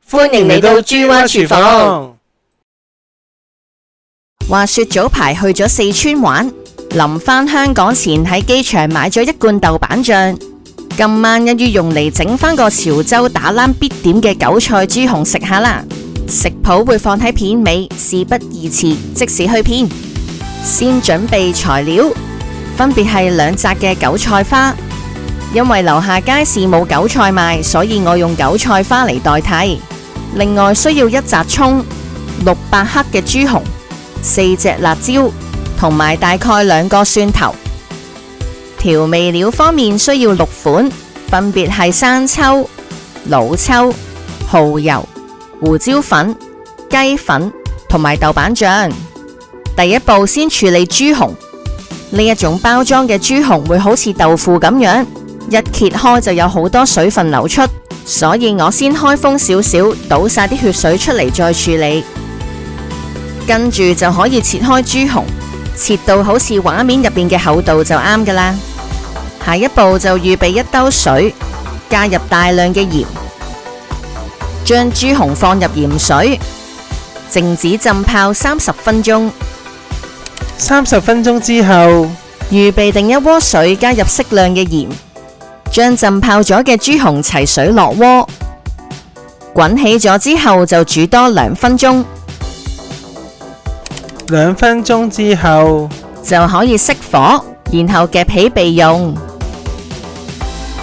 歡迎嚟到豬蛙廚房。話說早排去咗四川玩，臨返香港前喺機場買咗一罐豆瓣醬，今晚一於用嚟整返個潮州打冷必點嘅韭菜豬紅食下啦。食譜會放喺片尾，事不宜遲，即時去片。先準備材料，分別係2紮嘅韭菜花，因為樓下街市冇韭菜賣，所以我用韭菜花嚟代替。另外需要1紮蔥、600克嘅豬紅、4隻辣椒，同埋大概2個蒜頭。調味料方面需要6款，分別係生抽、老抽、蠔油、胡椒粉、雞粉同埋豆瓣醬。第一步先處理豬紅，呢一種包裝嘅豬紅會好似豆腐咁樣，一揭開就有好多水分流出，所以我先開封少少，倒晒啲血水出嚟再處理。跟住就可以切開豬紅，切到好似畫面入邊嘅厚度就啱㗎啦。下一步就預備1兜水，加入大量嘅鹽，將豬紅放入鹽水，靜止浸泡30分鐘。30分鐘之後，預備定一鍋水，加入適量嘅鹽，將浸泡咗嘅豬紅齊水落鍋，滾起咗之後就煮多2分鐘。2分鐘之後就可以熄火，然後夾起備用。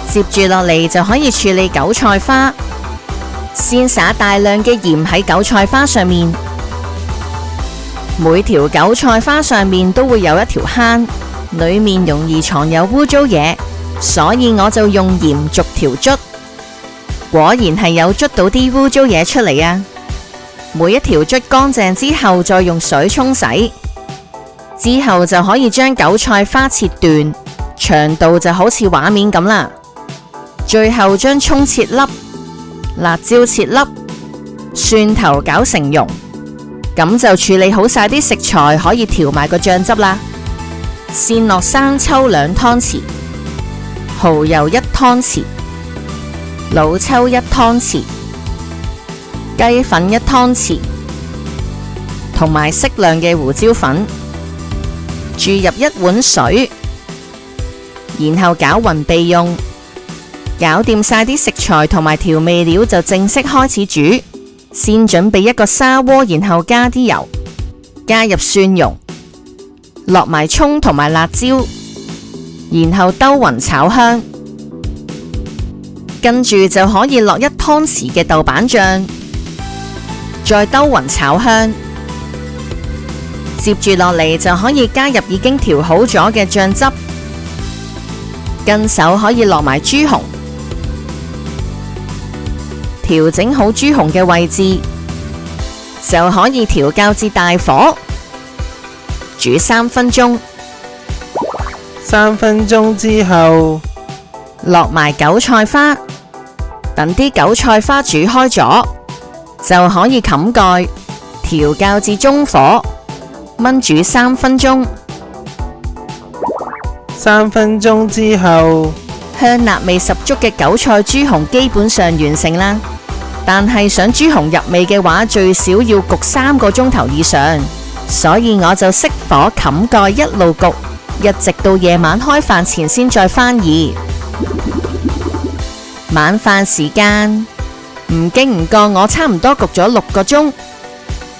接住落嚟就可以處理韭菜花，先灑大量嘅鹽喺韭菜花上面。每條韭菜花上面都會有一條坑，裏面容易藏有污糟嘢，所以我就用鹽逐條捽。果然係有捽到啲污糟嘢出嚟啊！每一條捽乾淨之後，再用水沖洗，之後就可以將韭菜花切段，長度就好似畫面咁啦。最後將蔥切粒，辣椒切粒，蒜頭攪成蓉，咁就處理好晒啲食材，可以調埋個醬汁啦。先落生抽2湯匙，蠔油1湯匙，老抽1湯匙，雞粉1湯匙，同埋適量嘅胡椒粉，注入1碗水，然後攪勻備用。搞掂晒啲食材同埋調味料就正式開始煮。先準備一個砂鍋，然後加啲油，加入蒜蓉，落埋蔥同埋辣椒，然後兜勻炒香。跟住就可以落1湯匙嘅豆瓣醬，再兜勻炒香。接住落嚟就可以加入已經調好咗嘅醬汁，跟手可以落埋豬紅，調整好豬紅嘅位置，就可以調校至大火，煮3分鐘。3分鐘之後，落埋韭菜花，等啲韭菜花煮開咗，就可以冚蓋，調校至中火，燜煮3分鐘。3分鐘之後，香辣味十足嘅韭菜豬紅基本上完成啦。但係想豬紅入味嘅話，最少要焗3個鐘頭以上，所以我就熄火冚蓋一路焗，一直到夜晚開飯前先再翻熱。晚飯時間，唔經唔覺我差唔多焗咗6個鐘，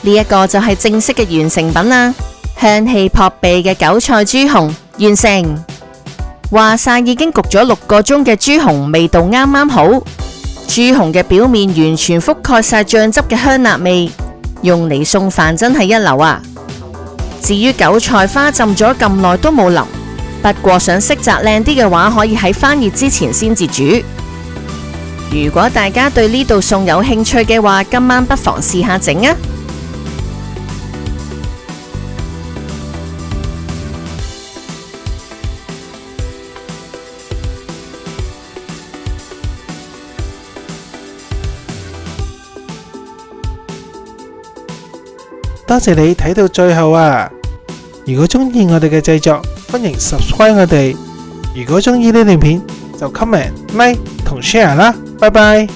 呢一個就係正式嘅完成品啦。香氣撲鼻嘅韭菜豬紅完成。話晒已經焗咗6個鐘嘅豬紅味道啱啱好，豬紅嘅表面完全覆蓋晒醬汁嘅香辣味，用嚟送飯真係一流啊！至於韭菜花浸咗咁耐都冇淋，不過想色澤靚啲嘅話，可以喺翻熱之前先至煮。如果大家對呢道餸有興趣嘅話，今晚不妨試下整啊！多謝你睇到最後啊！如果中意我哋嘅製作，歡迎 subscribe 我哋。如果中意呢段片，就 comment、like 同 share 啦。拜拜。